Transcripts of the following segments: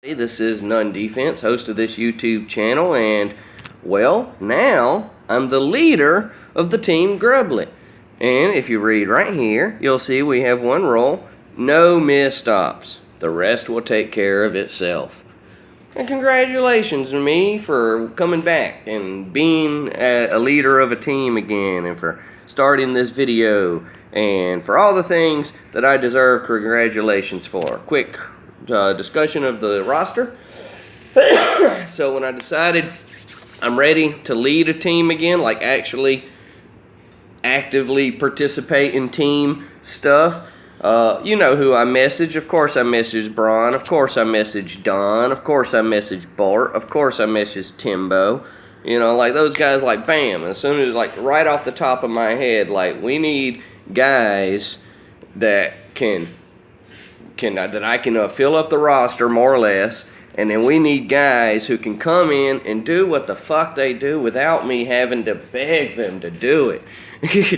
Hey, this is None Defense, host of this YouTube channel, and well, now I'm the leader of the Team Grublet. And if you read right here, you'll see we have one rule: no misstops. The rest will take care of itself. And congratulations to me for coming back and being a leader of a team again, and for starting this video, and for all the things that I deserve congratulations for. Quick discussion of the roster. So when I decided I'm ready to lead a team again, like actually actively participate in team stuff, you know who I messaged. Of course I messaged Braun. Of course I messaged Don. Of course I messaged Bart. Of course I messaged Timbo. You know, like those guys, like bam, as soon as, like right off the top of my head, like we need guys that I can fill up the roster more or less, and then we need guys who can come in and do what the fuck they do without me having to beg them to do it.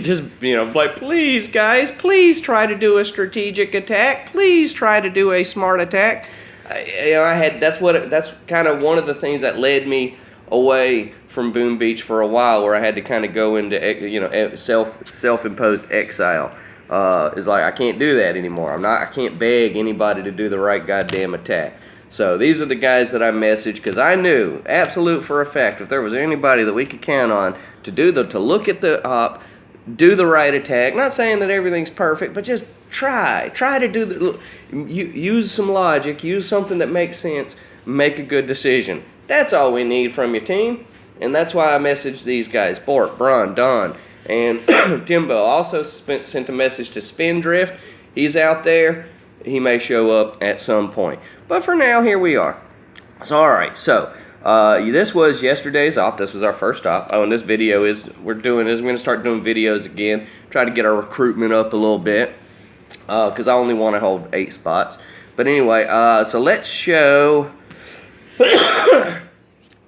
Just, you know, like, please guys, please try to do a strategic attack, please try to do a smart attack. That's kind of one of the things that led me away from Boom Beach for a while, where I had to kind of go into, you know, self-imposed exile. Is like, I can't do that anymore. I can't beg anybody to do the right goddamn attack. So these are the guys that I messaged, because I knew absolute for a fact if there was anybody that we could count on to look at the op, do the right attack. Not saying that everything's perfect, but just try to do use some logic, use something that makes sense, make a good decision. That's all we need from your team, and that's why I messaged these guys: Bort, Braun, Don, and Timbo. Also sent a message to Spindrift. He's out there. He may show up at some point. But for now, here we are. So, alright, so this was yesterday's op. This was our first op. Oh, and this video we're going to start doing videos again. Try to get our recruitment up a little bit, because I only want to hold 8 spots. But anyway, so let's show.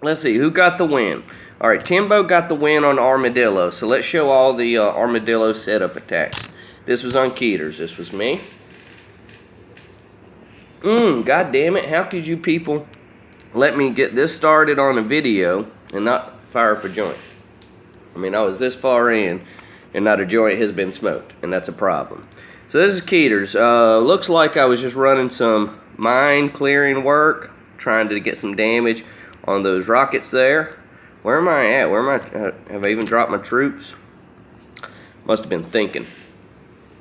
Let's see, who got the win? Alright, Timbo got the win on Armadillo. So let's show all the Armadillo setup attacks. This was on Keeters. This was me. God damn it. How could you people let me get this started on a video and not fire up a joint? I mean, I was this far in and not a joint has been smoked, and that's a problem. So this is Keeters. Looks like I was just running some mine clearing work, trying to get some damage on those rockets there. Where am I at? Have I even dropped my troops? Must have been thinking.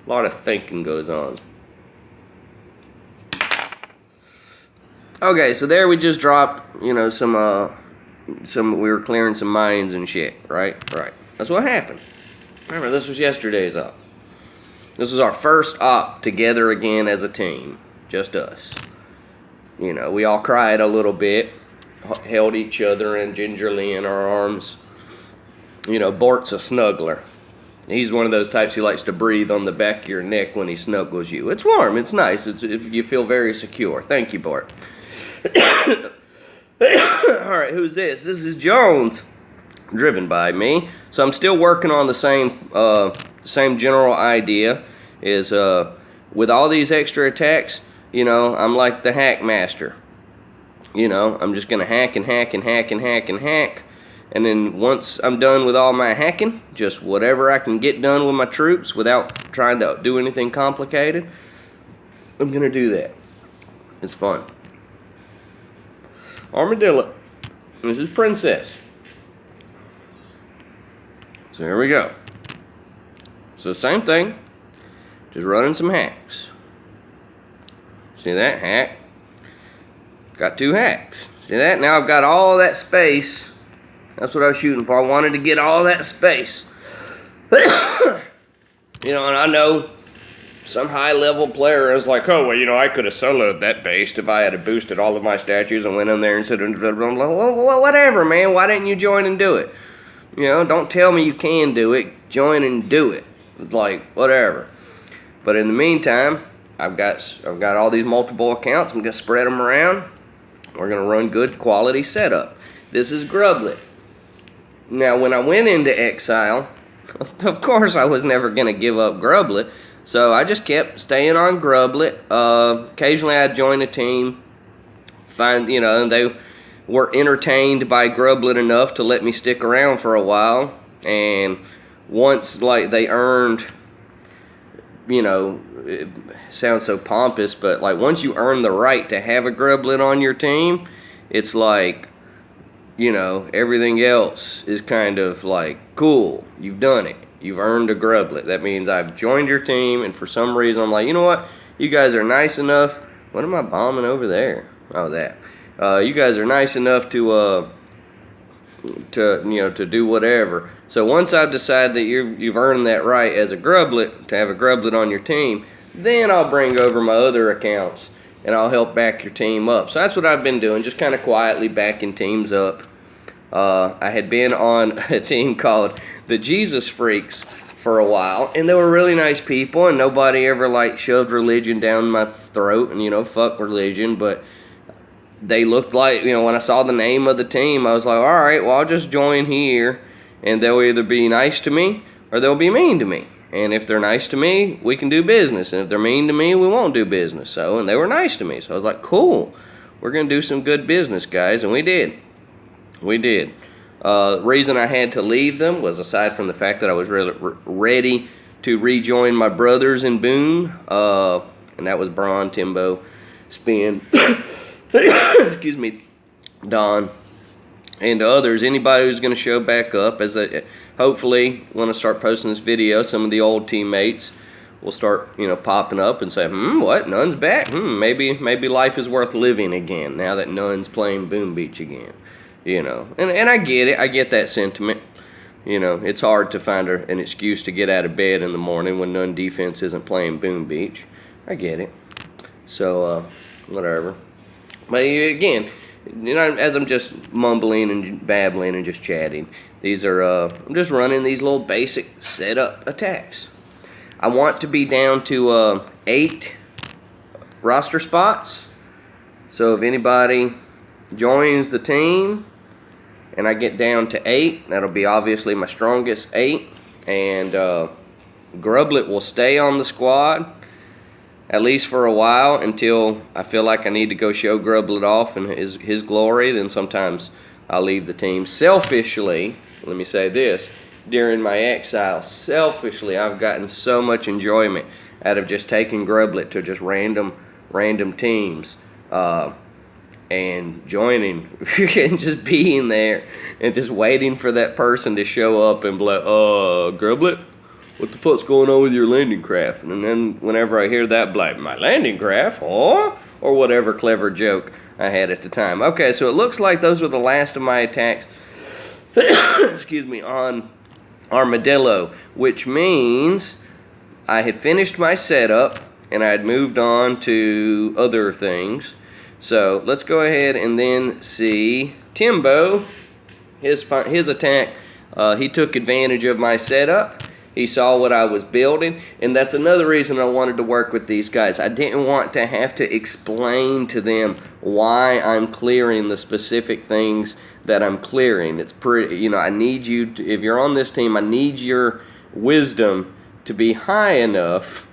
A lot of thinking goes on. Okay, so there we just dropped, you know, we were clearing some mines and shit, right? Right. That's what happened. Remember, this was yesterday's op. This was our first op together again as a team. Just us. You know, we all cried a little bit. Held each other and gingerly in our arms. You know, Bart's a snuggler. He's one of those types who likes to breathe on the back of your neck when he snuggles you. It's warm, it's nice, you feel very secure. Thank you, Bart. Alright, who's this? This is Jones, driven by me. So I'm still working on the same general idea, is with all these extra attacks, you know, I'm like the hack master. You know, I'm just going to hack and hack and hack and hack and hack. And then once I'm done with all my hacking, just whatever I can get done with my troops without trying to do anything complicated, I'm going to do that. It's fun. Armadillo. This is Princess. So here we go. So same thing. Just running some hacks. See that? Hack. Got 2 hacks. See that? Now I've got all that space. That's what I was shooting for. I wanted to get all that space. You know, and I know some high-level player is like, oh, well, you know, I could have soloed that base if I had boosted all of my statues and went in there and said, well, whatever, man. Why didn't you join and do it? You know, don't tell me you can do it. Join and do it. Like, whatever. But in the meantime, I've got all these multiple accounts. I'm going to spread them around. We're going to run good quality setup. This is Grublet. Now, when I went into exile, of course I was never going to give up Grublet. So I just kept staying on Grublet. Occasionally I'd join a team And they were entertained by Grublet enough to let me stick around for a while. And once, like, they earned, it sounds so pompous, but like once you earn the right to have a Grublet on your team, it's like, everything else is kind of like, cool, you've done it. You've earned a Grublet. That means I've joined your team, and for some reason I'm like, you know what? You guys are nice enough. What am I bombing over there? Oh, that. You guys are nice enough to do whatever. So once I've decided that you've earned that right as a Grublet, to have a Grublet on your team, then I'll bring over my other accounts and I'll help back your team up. So that's what I've been doing, just kind of quietly backing teams up. I had been on a team called the Jesus Freaks for a while, and they were really nice people, and nobody ever like shoved religion down my throat, and fuck religion, but they looked like, when I saw the name of the team, I was like, all right, well, I'll just join here, and they'll either be nice to me or they'll be mean to me. And if they're nice to me, we can do business, and if they're mean to me, we won't do business. And they were nice to me, so I was like, cool, we're gonna do some good business, guys, and we did. The reason I had to leave them was, aside from the fact that I was really ready to rejoin my brothers in Boone, and that was Braun, Timbo, Spin, excuse me, Don, and others. Anybody who's going to show back up, hopefully when I start posting this video, some of the old teammates will start, popping up and say, what, Nun's back? Maybe life is worth living again now that Nun's playing Boone Beach again. And I get it. I get that sentiment. It's hard to find an excuse to get out of bed in the morning when Nun defense isn't playing Boone Beach. I get it. So, whatever. But again, as I'm just mumbling and babbling and just chatting, these are, I'm just running these little basic setup attacks. I want to be down to 8 roster spots. So if anybody joins the team and I get down to 8, that'll be obviously my strongest 8, and Grublet will stay on the squad at least for a while until I feel like I need to go show Grublet off in his glory. Then sometimes I'll leave the team. Selfishly, let me say this, during my exile, selfishly, I've gotten so much enjoyment out of just taking Grublet to just random teams and joining and just being there and just waiting for that person to show up and be like, Grublet, what the fuck's going on with your landing craft? And then whenever I hear that, be like, my landing craft, or whatever clever joke I had at the time. Okay, so it looks like those were the last of my attacks, excuse me, on Armadillo, which means I had finished my setup and I had moved on to other things. So let's go ahead and then see Timbo, his attack. He took advantage of my setup. He saw what I was building, and that's another reason I wanted to work with these guys. I didn't want to have to explain to them why I'm clearing the specific things that I'm clearing. It's pretty, I need you to, if you're on this team, I need your wisdom to be high enough,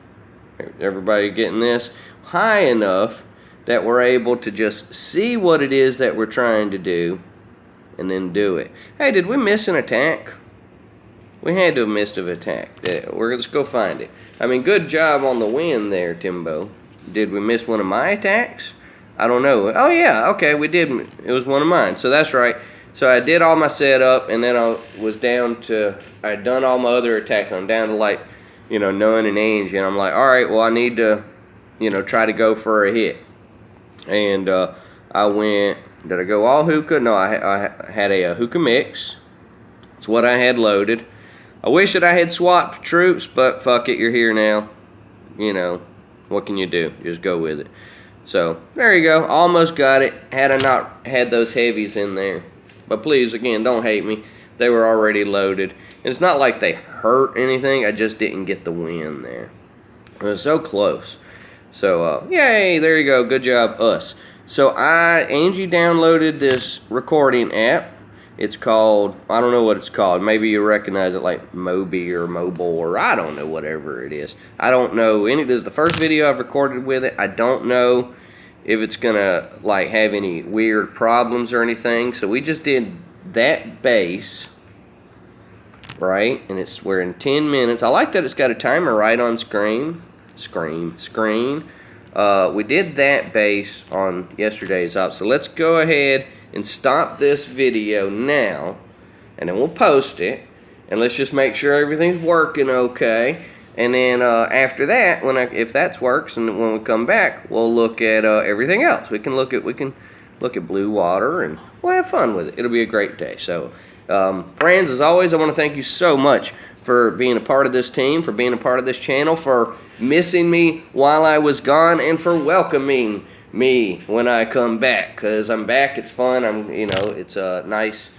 everybody getting this, high enough that we're able to just see what it is that we're trying to do and then do it. Hey, did we miss an attack? We had to have missed an attack. Let's go find it. I mean, good job on the win there, Timbo. Did we miss one of my attacks? I don't know. Oh, yeah, okay, we did. It was one of mine, so that's right. So I did all my setup, and then I was down to, I had done all my other attacks. I'm down to, like, Nun and Angie, and I'm like, all right, well, I need to, try to go for a hit. And I went, did I go all hookah? No, I had a hookah mix. It's what I had loaded. I wish that I had swapped troops, but fuck it, you're here now. What can you do? Just go with it. So, there you go. Almost got it. Had I not had those heavies in there. But please, again, don't hate me. They were already loaded. And it's not like they hurt anything. I just didn't get the win there. It was so close. So, yay, there you go. Good job, us. So, Angie downloaded this recording app. It's called, I don't know what it's called. Maybe you recognize it like Mobi or Mobile or I don't know, whatever it is. I don't know any. This is the first video I've recorded with it. I don't know if it's gonna like have any weird problems or anything. So we just did that base, right? And we're in 10 minutes. I like that it's got a timer right on screen. We did that base on yesterday's op. So let's go ahead and stop this video now, and then we'll post it. And let's just make sure everything's working okay. And then after that, if that works, and when we come back, we'll look at everything else. We can look at blue water, and we'll have fun with it. It'll be a great day. So, friends, as always, I want to thank you so much for being a part of this team, for being a part of this channel, for missing me while I was gone, and for welcoming me when I come back. Cause I'm back. It's fun. It's nice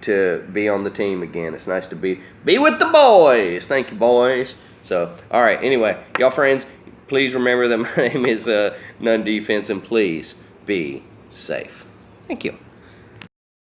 to be on the team again. It's nice to be with the boys. Thank you, boys. So, all right. Anyway, y'all friends, please remember that my name is None Defense, and please be safe. Thank you.